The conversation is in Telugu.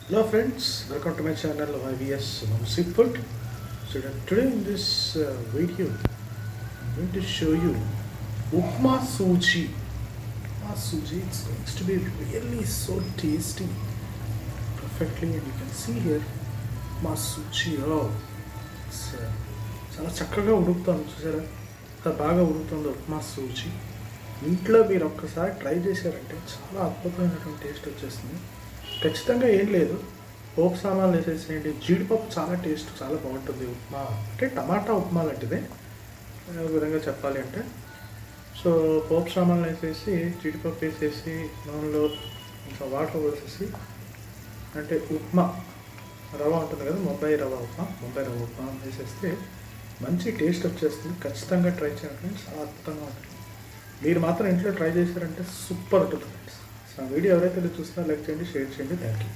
Hello friends, welcome to my channel YVS Food. So today in this video, I'm going to show you Upma Suji. Upma Suji, it's going to be really so tasty, perfectly, and you can see here Upma Suji. Oh, it's చాలా చక్కగా ఉడుకుతాను చూసారా, ఎంత బాగా ఉడుకుతుందో ఉప్మా సూజీ. ఇంట్లో మీరు ఒక్కసారి ట్రై చేశారంటే చాలా అద్భుతమైనటువంటి టేస్ట్ వచ్చేస్తుంది. ఖచ్చితంగా ఏం లేదు, పోపు సామాన్లు వేసేసేయండి. జీడిపప్పు చాలా టేస్ట్ చాలా బాగుంటుంది. ఉప్మా అంటే టమాటా ఉప్మా లాంటిదే ఒక విధంగా చెప్పాలి అంటే. సో పోపు సామాన్లు వేసేసి జీడిపప్పు వేసేసి నూనెలో ఇంకా వాటర్ పోసేసి, అంటే ఉప్మా రవ్వ ఉంటుంది కదా, ముంబై రవ్వ ఉప్మా వేసేస్తే మంచి టేస్ట్ వచ్చేస్తుంది. ఖచ్చితంగా ట్రై చేయండి, చాలా అద్భుతంగా ఉంటుంది. మీరు మాత్రం ఇంట్లో ట్రై చేశారంటే సూపర్ ఉంటుంది ఫ్రెండ్స్. సో వీడియో ఎవరైతే చూస్తున్నారో లైక్ చేయండి, షేర్ చేయండి. Thank you.